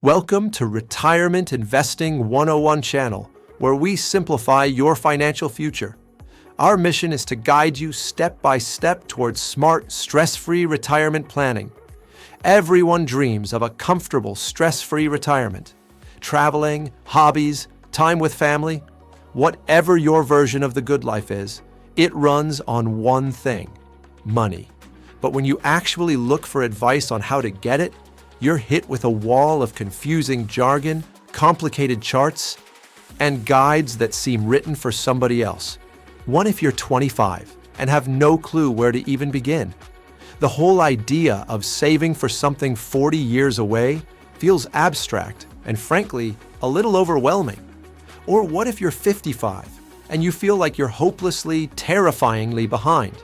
Welcome to Retirement Investing 101 channel, where we simplify your financial future. Our mission is to guide you step by step towards smart, stress-free retirement planning. Everyone dreams of a comfortable, stress-free retirement. Traveling, hobbies, time with family, whatever your version of the good life is, it runs on one thing: money. But when you actually look for advice on how to get it, you're hit with a wall of confusing jargon, complicated charts, and guides that seem written for somebody else. What if you're 25 and have no clue where to even begin? The whole idea of saving for something 40 years away feels abstract and, frankly, a little overwhelming. Or what if you're 55 and you feel like you're hopelessly, terrifyingly behind?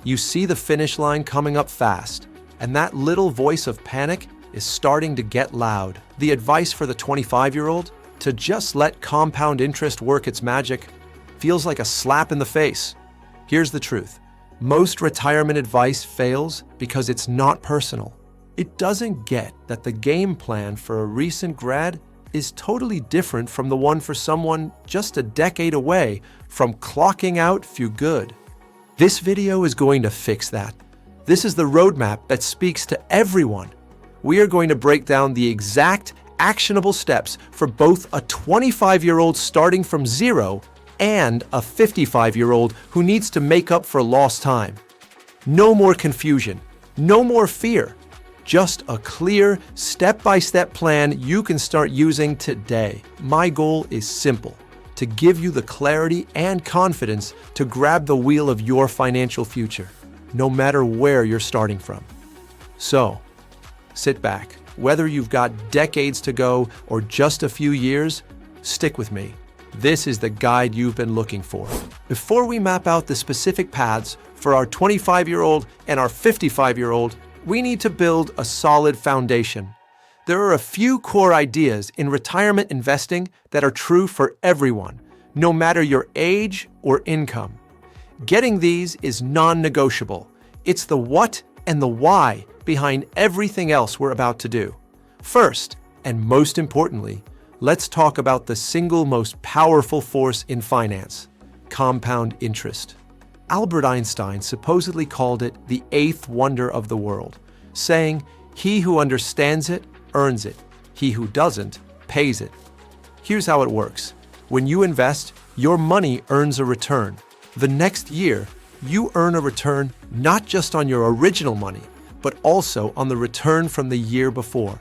You see the finish line coming up fast, and that little voice of panic is starting to get loud. The advice for the 25-year-old to just let compound interest work its magic feels like a slap in the face. Here's the truth. Most retirement advice fails because it's not personal. It doesn't get that the game plan for a recent grad is totally different from the one for someone just a decade away from clocking out for good. This video is going to fix that. This is the roadmap that speaks to everyone. We are going to break down the exact actionable steps for both a 25-year-old starting from zero and a 55-year-old who needs to make up for lost time. No more confusion, no more fear, just a clear, step-by-step plan you can start using today. My goal is simple: to give you the clarity and confidence to grab the wheel of your financial future, no matter where you're starting from. So, sit back. Whether you've got decades to go or just a few years, stick with me. This is the guide you've been looking for. Before we map out the specific paths for our 25-year-old and our 55-year-old, we need to build a solid foundation. There are a few core ideas in retirement investing that are true for everyone, no matter your age or income. Getting these is non-negotiable. It's the what and the why behind everything else we're about to do. First, and most importantly, let's talk about the single most powerful force in finance: compound interest. Albert Einstein supposedly called it the eighth wonder of the world, saying, "He who understands it earns it. He who doesn't pays it." Here's how it works. When you invest, your money earns a return. The next year, you earn a return not just on your original money, but also on the return from the year before.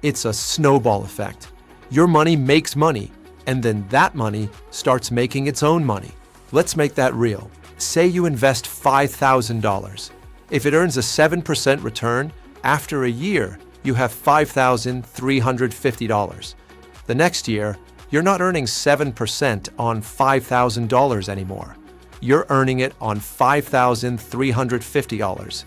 It's a snowball effect. Your money makes money, and then that money starts making its own money. Let's make that real. Say you invest $5,000. If it earns a 7% return, after a year, you have $5,350. The next year, you're not earning 7% on $5,000 anymore. You're earning it on $5,350.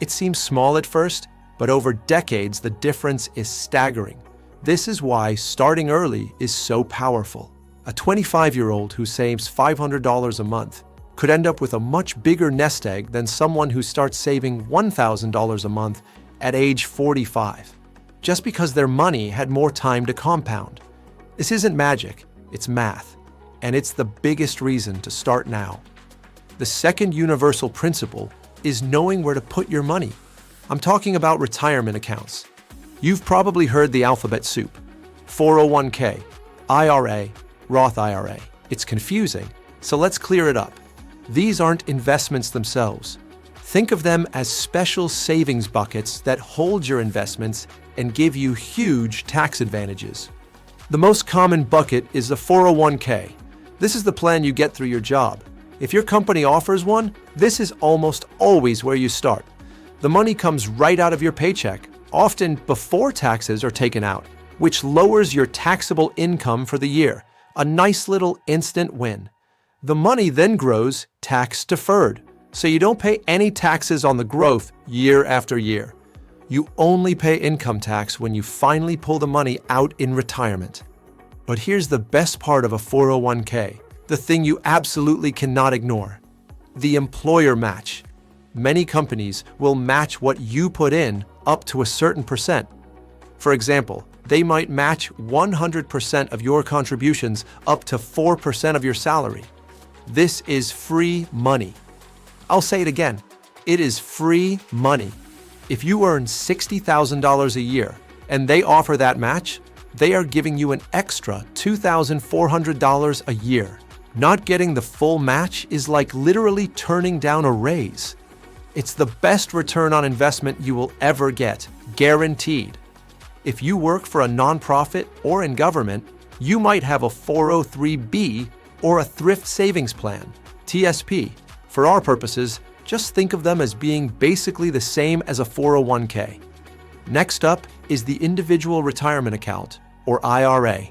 It seems small at first, but over decades, the difference is staggering. This is why starting early is so powerful. A 25-year-old who saves $500 a month could end up with a much bigger nest egg than someone who starts saving $1,000 a month at age 45, just because their money had more time to compound. This isn't magic, it's math, and it's the biggest reason to start now. The second universal principle is knowing where to put your money. I'm talking about retirement accounts. You've probably heard the alphabet soup: 401k, IRA, Roth IRA. It's confusing, so let's clear it up. These aren't investments themselves. Think of them as special savings buckets that hold your investments and give you huge tax advantages. The most common bucket is the 401k. This is the plan you get through your job. If your company offers one, this is almost always where you start. The money comes right out of your paycheck, often before taxes are taken out, which lowers your taxable income for the year. A nice little instant win. The money then grows tax deferred, so you don't pay any taxes on the growth year after year. You only pay income tax when you finally pull the money out in retirement. But here's the best part of a 401k. The thing you absolutely cannot ignore: the employer match. Many companies will match what you put in up to a certain percent. For example, They might match 100% of your contributions up to 4% of your salary. This is free money. I'll say it again. It is free money. If you earn $60,000 a year and they offer that match, they are giving you an extra $2,400 a year. Not getting the full match is like literally turning down a raise. It's the best return on investment you will ever get, guaranteed. If you work for a nonprofit or in government, you might have a 403(b) or a thrift savings plan, TSP. For our purposes, just think of them as being basically the same as a 401k. Next up is the individual retirement account, or IRA.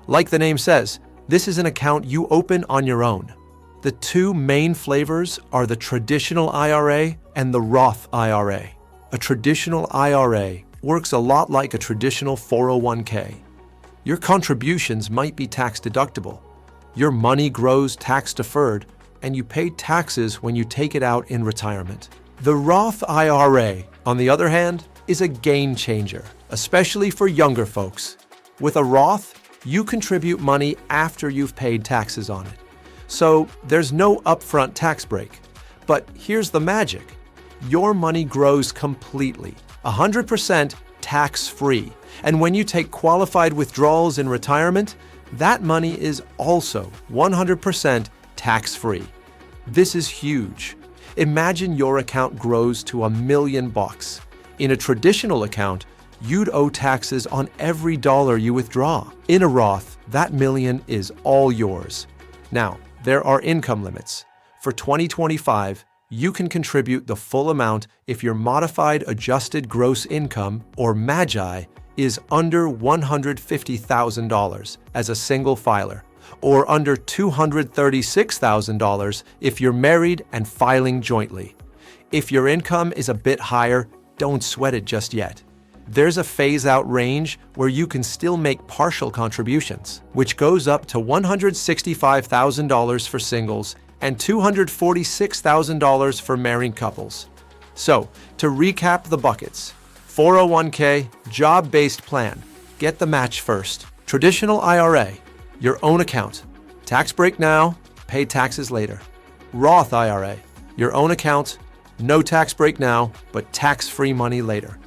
Like the name says, this is an account you open on your own. The two main flavors are the traditional IRA and the Roth IRA. A traditional IRA works a lot like a traditional 401k. Your contributions might be tax deductible. Your money grows tax deferred, and you pay taxes when you take it out in retirement. The Roth IRA, on the other hand, is a game changer, especially for younger folks. With a Roth, you contribute money after you've paid taxes on it. So there's no upfront tax break. But here's the magic. Your money grows completely, 100% tax-free. And when you take qualified withdrawals in retirement, that money is also 100% tax-free. This is huge. Imagine your account grows to $1 million. In a traditional account, you'd owe taxes on every dollar you withdraw. In a Roth, that million is all yours. Now, there are income limits. For 2025, you can contribute the full amount if your modified adjusted gross income, or MAGI, is under $150,000 as a single filer, or under $236,000 if you're married and filing jointly. If your income is a bit higher, don't sweat it just yet. There's a phase-out range where you can still make partial contributions, which goes up to $165,000 for singles and $246,000 for married couples. So, to recap the buckets: 401k, job-based plan, get the match first. Traditional IRA, your own account, tax break now, pay taxes later. Roth IRA, your own account, no tax break now, but tax-free money later.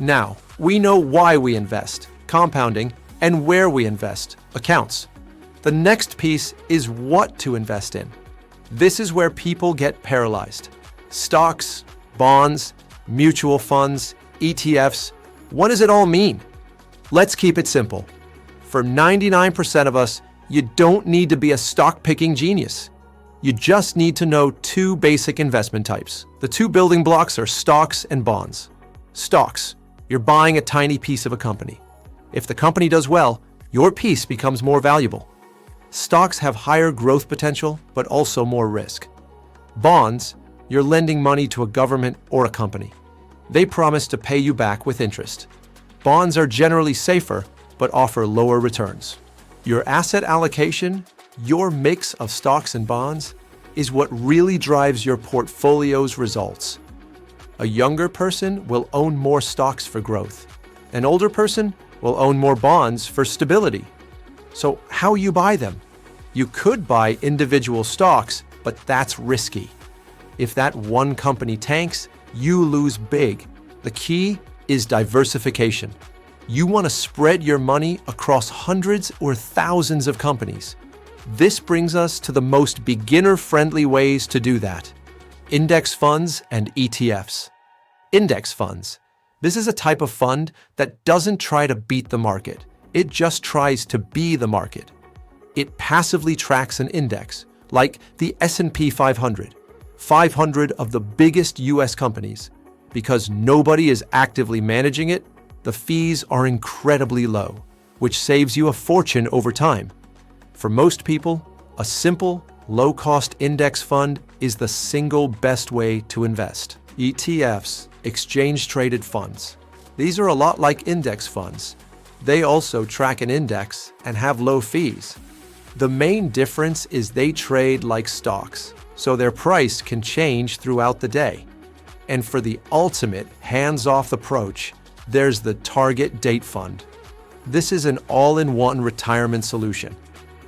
Now, we know why we invest, compounding, and where we invest, accounts. The next piece is what to invest in. This is where people get paralyzed. Stocks, bonds, mutual funds, ETFs, what does it all mean? Let's keep it simple. For 99% of us, you don't need to be a stock-picking genius. You just need to know two basic investment types. The two building blocks are stocks and bonds. Stocks, you're buying a tiny piece of a company. If the company does well, your piece becomes more valuable. Stocks have higher growth potential, but also more risk. Bonds, you're lending money to a government or a company. They promise to pay you back with interest. Bonds are generally safer, but offer lower returns. Your asset allocation, your mix of stocks and bonds, is what really drives your portfolio's results. A younger person will own more stocks for growth. An older person will own more bonds for stability. So how you buy them? You could buy individual stocks, but that's risky. If that one company tanks, you lose big. The key is diversification. You want to spread your money across hundreds or thousands of companies. This brings us to the most beginner-friendly ways to do that: index funds and ETFs. Index funds. This is a type of fund that doesn't try to beat the market. It just tries to be the market. It passively tracks an index, like the S&P 500, 500 of the biggest US companies. Because nobody is actively managing it, the fees are incredibly low, which saves you a fortune over time. For most people, a simple, low-cost index fund is the single best way to invest. ETFs, exchange-traded funds. These are a lot like index funds. They also track an index and have low fees. The main difference is they trade like stocks, so their price can change throughout the day. And for the ultimate hands-off approach, there's the target date fund. This is an all-in-one retirement solution.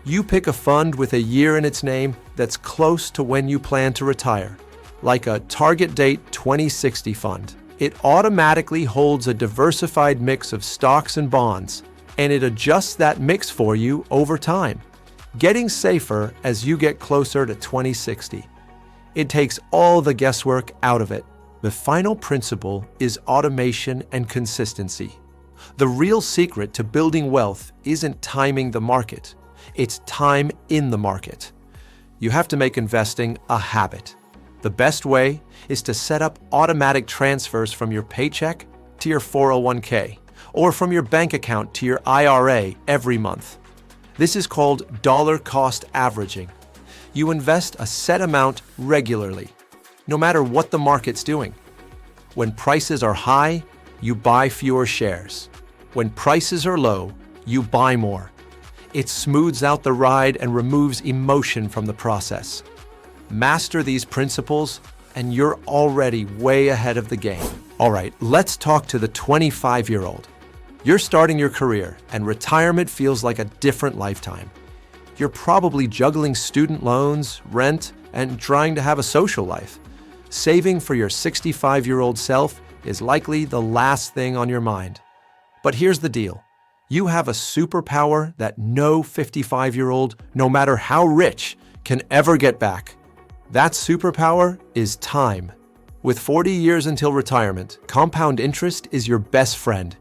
You pick a fund with a year in its name that's close to when you plan to retire, like a Target Date 2060 fund. It automatically holds a diversified mix of stocks and bonds, and it adjusts that mix for you over time, getting safer as you get closer to 2060. It takes all the guesswork out of it. The final principle is automation and consistency. The real secret to building wealth isn't timing the market, it's time in the market. You have to make investing a habit. The best way is to set up automatic transfers from your paycheck to your 401k, or from your bank account to your IRA every month. This is called dollar cost averaging. You invest a set amount regularly, no matter what the market's doing. When prices are high, you buy fewer shares. When prices are low, you buy more. It smooths out the ride and removes emotion from the process. Master these principles, and you're already way ahead of the game. All right, let's talk to the 25-year-old. You're starting your career, and retirement feels like a different lifetime. You're probably juggling student loans, rent, and trying to have a social life. Saving for your 65-year-old self is likely the last thing on your mind. But here's the deal. You have a superpower that no 55-year-old, no matter how rich, can ever get back. That superpower is time. With 40 years until retirement, compound interest is your best friend.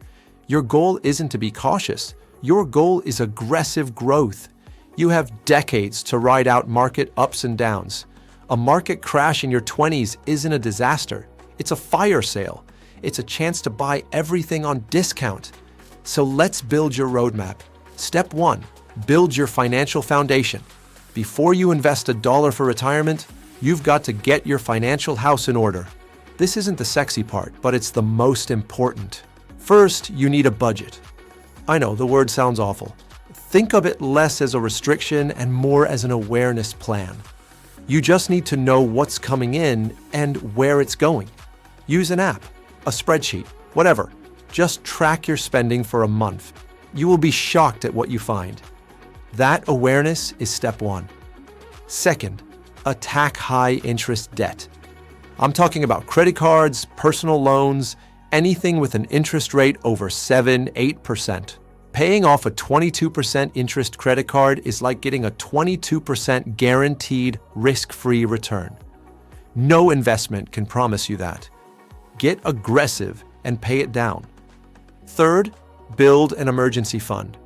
Your goal isn't to be cautious. Your goal is aggressive growth. You have decades to ride out market ups and downs. A market crash in your 20s isn't a disaster. It's a fire sale. It's a chance to buy everything on discount. So let's build your roadmap. Step 1, build your financial foundation. Before you invest $1 for retirement, you've got to get your financial house in order. This isn't the sexy part, but it's the most important. First, you need a budget. I know, the word sounds awful. Think of it less as a restriction and more as an awareness plan. You just need to know what's coming in and where it's going. Use an app, a spreadsheet, whatever. Just track your spending for a month. You will be shocked at what you find. That awareness is step 1. Second, attack high-interest debt. I'm talking about credit cards, personal loans, anything with an interest rate over 7-8%. Paying off a 22% interest credit card is like getting a 22% guaranteed risk-free return. No investment can promise you that. Get aggressive and pay it down. Third, build an emergency fund.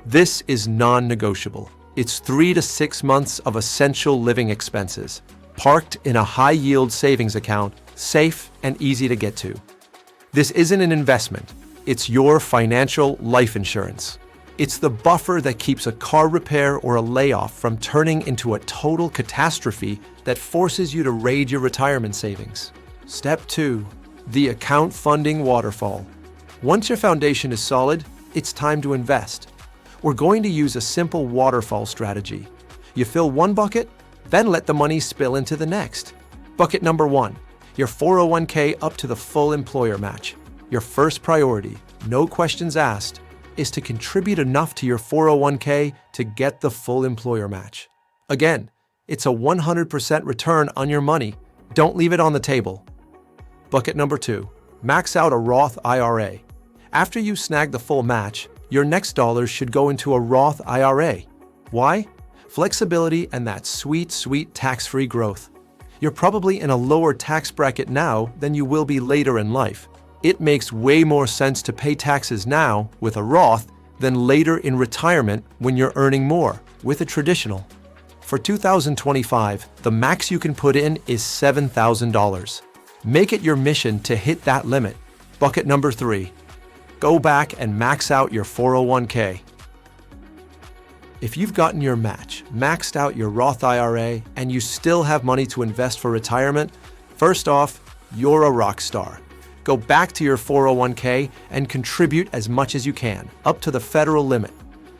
This is non-negotiable. It's 3 to 6 months of essential living expenses, parked in a high-yield savings account, safe and easy to get to. This isn't an investment. It's your financial life insurance. It's the buffer that keeps a car repair or a layoff from turning into a total catastrophe that forces you to raid your retirement savings. Step 2, the account funding waterfall. Once your foundation is solid, it's time to invest. We're going to use a simple waterfall strategy. You fill one bucket, then let the money spill into the next. Bucket number 1, your 401k up to the full employer match. Your first priority, no questions asked, is to contribute enough to your 401k to get the full employer match. Again, it's a 100% return on your money. Don't leave it on the table. Bucket number 2, max out a Roth IRA. After you snag the full match, your next dollars should go into a Roth IRA. Why? Flexibility and that sweet, sweet tax-free growth. You're probably in a lower tax bracket now than you will be later in life. It makes way more sense to pay taxes now with a Roth than later in retirement when you're earning more with a traditional. For 2025, the max you can put in is $7,000. Make it your mission to hit that limit. Bucket number 3, go back and max out your 401k. If you've gotten your match, maxed out your Roth IRA, and you still have money to invest for retirement, first off, you're a rock star. Go back to your 401k and contribute as much as you can, up to the federal limit.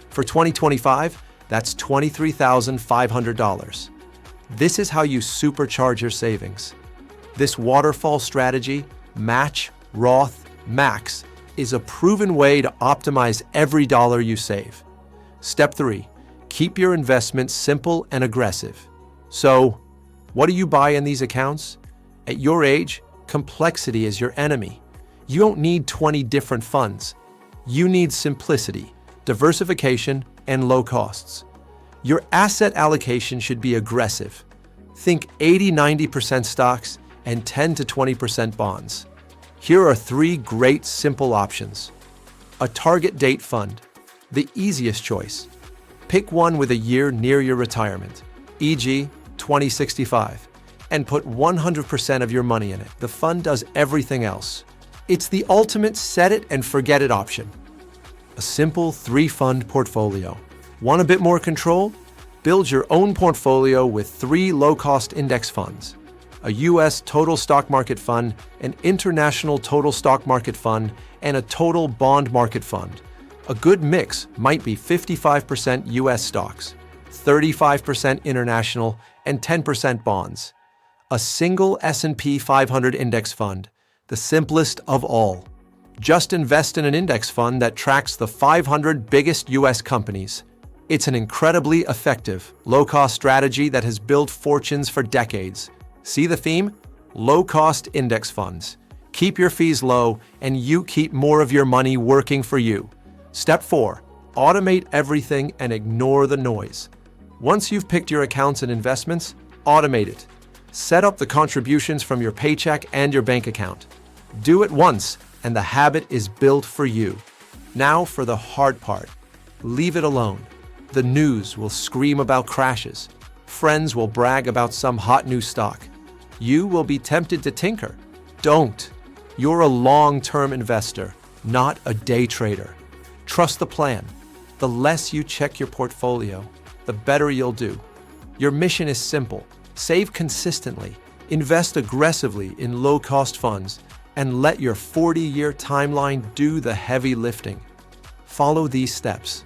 For 2025, that's $23,500. This is how you supercharge your savings. This waterfall strategy, match, Roth, max, is a proven way to optimize every dollar you save. Step 3. Keep your investments simple and aggressive. So, what do you buy in these accounts? At your age, complexity is your enemy. You don't need 20 different funds. You need simplicity, diversification, and low costs. Your asset allocation should be aggressive. Think 80-90% stocks and 10 to 20% bonds. Here are 3 great simple options. A target date fund, the easiest choice. Pick one with a year near your retirement, e.g. 2065, and put 100% of your money in it. The fund does everything else. It's the ultimate set it and forget it option. A simple 3-fund portfolio. Want a bit more control? Build your own portfolio with 3 low-cost index funds. A U.S. total stock market fund, an international total stock market fund, and a total bond market fund. A good mix might be 55% U.S. stocks, 35% international, and 10% bonds. A single S&P 500 index fund, the simplest of all. Just invest in an index fund that tracks the 500 biggest U.S. companies. It's an incredibly effective, low-cost strategy that has built fortunes for decades. See the theme? Low-cost index funds. Keep your fees low, and you keep more of your money working for you. Step 4. Automate everything and ignore the noise. Once you've picked your accounts and investments, automate it. Set up the contributions from your paycheck and your bank account. Do it once, and the habit is built for you. Now for the hard part. Leave it alone. The news will scream about crashes. Friends will brag about some hot new stock. You will be tempted to tinker. Don't. You're a long-term investor, not a day trader. Trust the plan. The less you check your portfolio, the better you'll do. Your mission is simple. Save consistently, invest aggressively in low-cost funds, and let your 40-year timeline do the heavy lifting. Follow these steps,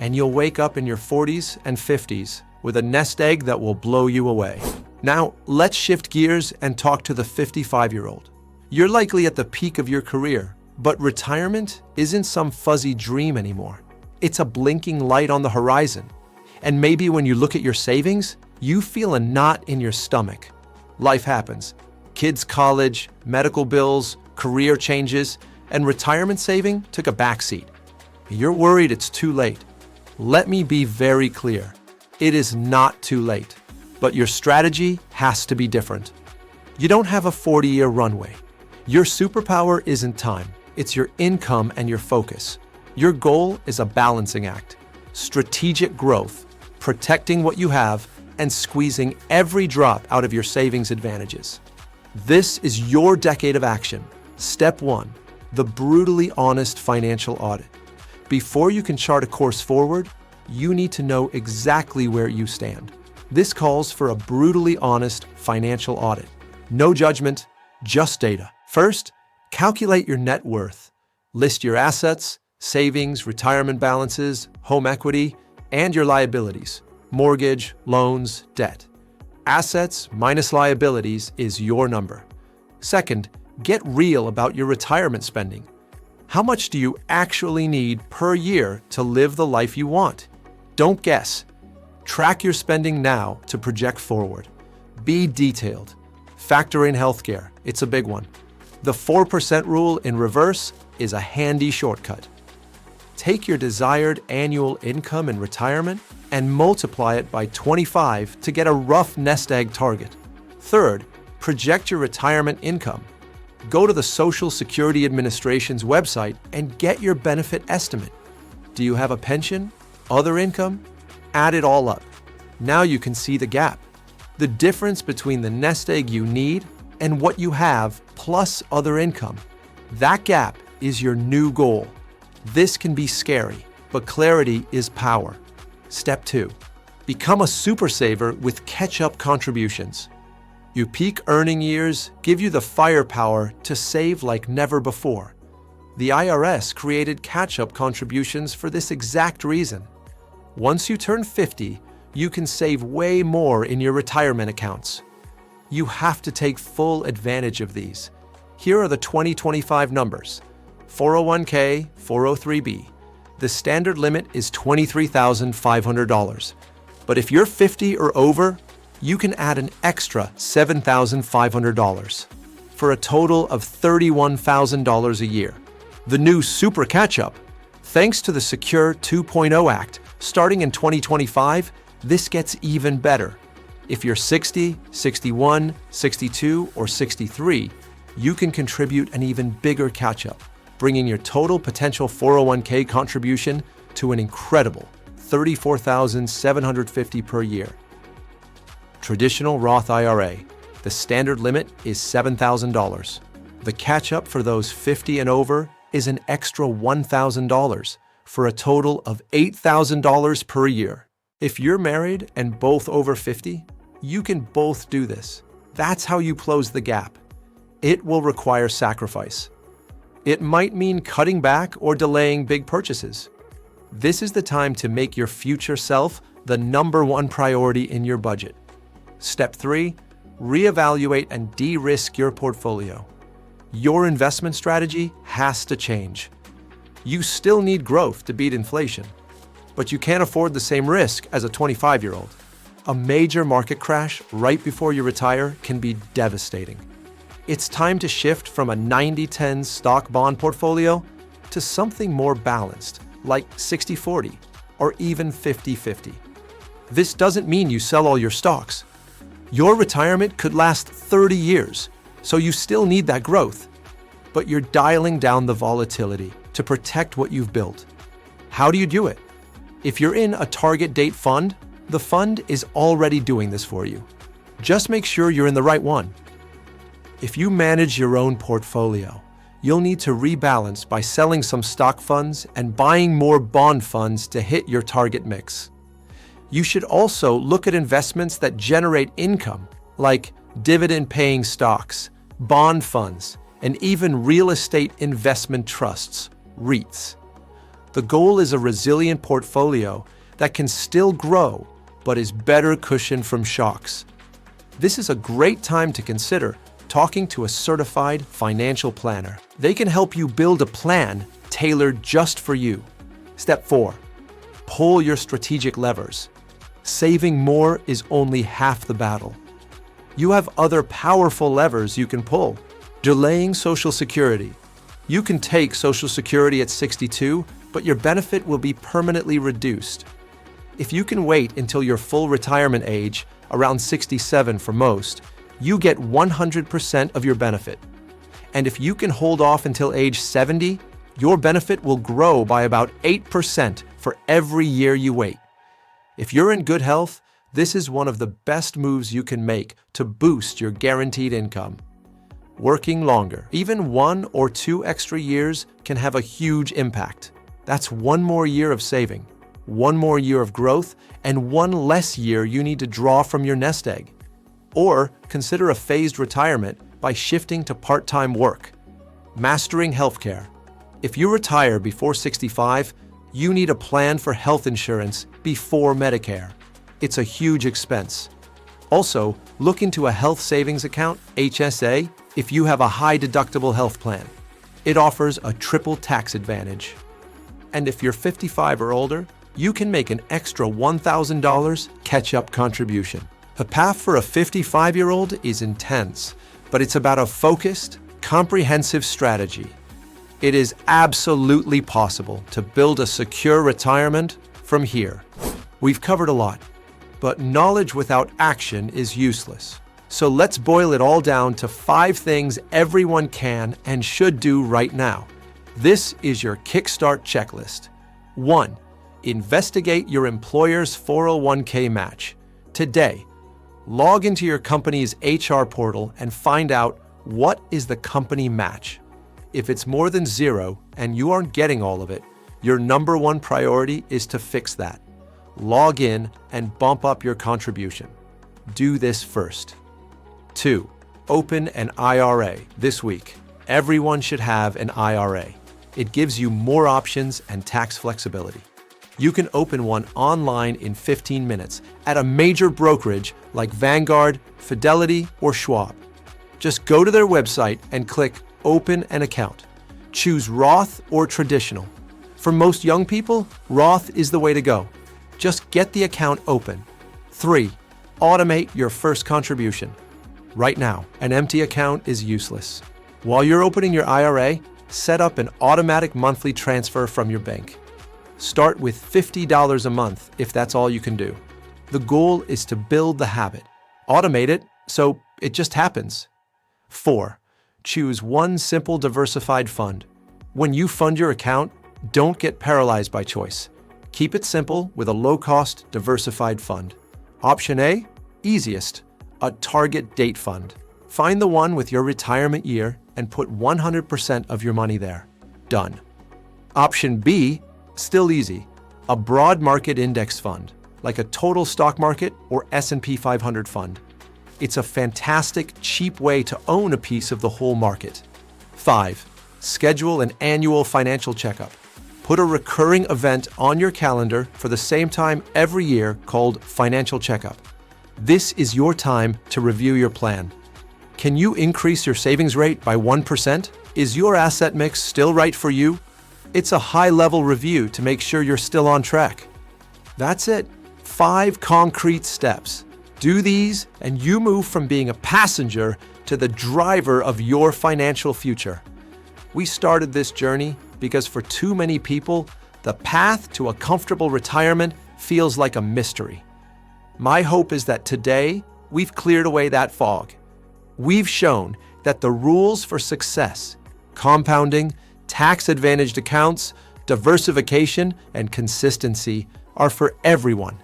and you'll wake up in your 40s and 50s with a nest egg that will blow you away. Now, let's shift gears and talk to the 55-year-old. You're likely at the peak of your career, but retirement isn't some fuzzy dream anymore. It's a blinking light on the horizon. And maybe when you look at your savings, you feel a knot in your stomach. Life happens. Kids' college, medical bills, career changes, and retirement saving took a backseat. You're worried it's too late. Let me be very clear. It is not too late, but your strategy has to be different. You don't have a 40-year runway. Your superpower isn't time. It's your income and your focus. Your goal is a balancing act. Strategic growth, protecting what you have, and squeezing every drop out of your savings advantages. This is your decade of action. Step 1, the brutally honest financial audit. Before you can chart a course forward, you need to know exactly where you stand. This calls for a brutally honest financial audit. No judgment, just data. First, calculate your net worth. List your assets, savings, retirement balances, home equity, and your liabilities. Mortgage, loans, debt. Assets minus liabilities is your number. Second, get real about your retirement spending. How much do you actually need per year to live the life you want? Don't guess. Track your spending now to project forward. Be detailed. Factor in healthcare. It's a big one. The 4% rule in reverse is a handy shortcut. Take your desired annual income in retirement and multiply it by 25 to get a rough nest egg target. Third, project your retirement income. Go to the Social Security Administration's website and get your benefit estimate. Do you have a pension? Other income? Add it all up. Now you can see the gap. The difference between the nest egg you need and what you have plus other income. That gap is your new goal. This can be scary, but clarity is power. Step 2. Become a super saver with catch-up contributions. Your peak earning years give you the firepower to save like never before. The IRS created catch-up contributions for this exact reason. Once you turn 50, you can save way more in your retirement accounts. You have to take full advantage of these. Here are the 2025 numbers. 401k, 403b. The standard limit is $23,500. But if you're 50 or over, you can add an extra $7,500 for a total of $31,000 a year. The new Super Catch-Up, thanks to the Secure 2.0 Act, starting in 2025, this gets even better. If you're 60, 61, 62, or 63, you can contribute an even bigger catch-up, bringing your total potential 401k contribution to an incredible $34,750 per year. Traditional Roth IRA, the standard limit is $7,000. The catch-up for those 50 and over is an extra $1,000 for a total of $8,000 per year. If you're married and both over 50, you can both do this. That's how you close the gap. It will require sacrifice. It might mean cutting back or delaying big purchases. This is the time to make your future self the #1 priority in your budget. Step 3, reevaluate and de-risk your portfolio. Your investment strategy has to change. You still need growth to beat inflation, but you can't afford the same risk as a 25-year-old. A major market crash right before you retire can be devastating. It's time to shift from a 90-10 stock bond portfolio to something more balanced, like 60-40 or even 50-50. This doesn't mean you sell all your stocks. Your retirement could last 30 years, so you still need that growth. But you're dialing down the volatility to protect what you've built. How do you do it? If you're in a target date fund, the fund is already doing this for you. Just make sure you're in the right one. If you manage your own portfolio, you'll need to rebalance by selling some stock funds and buying more bond funds to hit your target mix. You should also look at investments that generate income, like dividend-paying stocks, bond funds, and even real estate investment trusts, REITs. The goal is a resilient portfolio that can still grow, but is better cushioned from shocks. This is a great time to consider talking to a certified financial planner. They can help you build a plan tailored just for you. Step 4, pull your strategic levers. Saving more is only half the battle. You have other powerful levers you can pull. Delaying Social Security. You can take Social Security at 62, but your benefit will be permanently reduced. If you can wait until your full retirement age, around 67 for most, you get 100% of your benefit. And if you can hold off until age 70, your benefit will grow by about 8% for every year you wait. If you're in good health, this is one of the best moves you can make to boost your guaranteed income. Working longer, even 1 or 2 extra years, can have a huge impact. That's 1 more year of saving, 1 more year of growth, and 1 less year you need to draw from your nest egg. Or consider a phased retirement by shifting to part-time work. Mastering healthcare. If you retire before 65, you need a plan for health insurance before Medicare. It's a huge expense. Also, look into a health savings account, HSA, if you have a high-deductible health plan. It offers a triple tax advantage. And if you're 55 or older, you can make an extra $1,000 catch-up contribution. The path for a 55-year-old is intense, but it's about a focused, comprehensive strategy. It is absolutely possible to build a secure retirement from here. We've covered a lot, but knowledge without action is useless. So let's boil it all down to 5 things everyone can and should do right now. This is your Kickstart checklist. 1. Investigate your employer's 401k match. Today, log into your company's HR portal and find out what is the company match. If it's more than 0 and you aren't getting all of it, your #1 priority is to fix that. Log in and bump up your contribution. Do this first. 2. Open an IRA this week. Everyone should have an IRA. It gives you more options and tax flexibility. You can open one online in 15 minutes at a major brokerage like Vanguard, Fidelity, or Schwab. Just go to their website and click Open an Account. Choose Roth or traditional. For most young people, Roth is the way to go. Just get the account open. 3. Automate your first contribution. Right now, an empty account is useless. While you're opening your IRA, set up an automatic monthly transfer from your bank. Start with $50 a month if that's all you can do. The goal is to build the habit. Automate it so it just happens. 4. Choose one simple diversified fund. When you fund your account, don't get paralyzed by choice. Keep it simple with a low-cost diversified fund. Option A, easiest, a target date fund. Find the one with your retirement year and put 100% of your money there. Done. Option B, still easy, a broad market index fund, like a total stock market or S&P 500 fund. It's a fantastic, cheap way to own a piece of the whole market. 5. Schedule an annual financial checkup. Put a recurring event on your calendar for the same time every year called Financial Checkup. This is your time to review your plan. Can you increase your savings rate by 1%? Is your asset mix still right for you? It's a high-level review to make sure you're still on track. That's it. 5 concrete steps. Do these, and you move from being a passenger to the driver of your financial future. We started this journey because for too many people, the path to a comfortable retirement feels like a mystery. My hope is that today, we've cleared away that fog. We've shown that the rules for success, compounding, tax-advantaged accounts, diversification, and consistency are for everyone.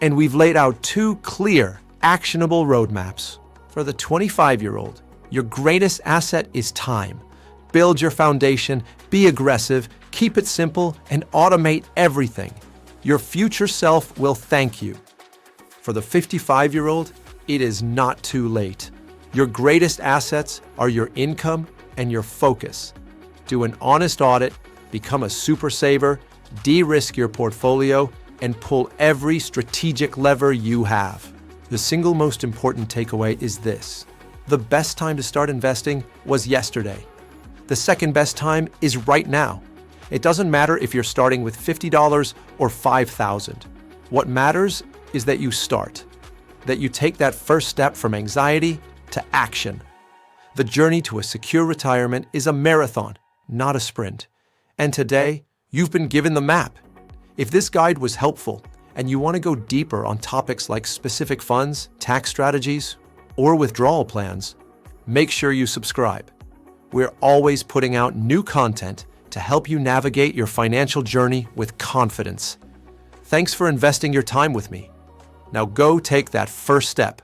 And we've laid out 2 clear, actionable roadmaps. For the 25-year-old, your greatest asset is time. Build your foundation, be aggressive, keep it simple, and automate everything. Your future self will thank you. For the 55-year-old, it is not too late. Your greatest assets are your income and your focus. Do an honest audit, become a super saver, de-risk your portfolio, and pull every strategic lever you have. The single most important takeaway is this: the best time to start investing was yesterday. The second best time is right now. It doesn't matter if you're starting with $50 or $5,000. What matters is that you start, that you take that first step from anxiety to action. The journey to a secure retirement is a marathon, not a sprint. And today, you've been given the map. If this guide was helpful and you want to go deeper on topics like specific funds, tax strategies, or withdrawal plans, make sure you subscribe. We're always putting out new content to help you navigate your financial journey with confidence. Thanks for investing your time with me. Now go take that first step.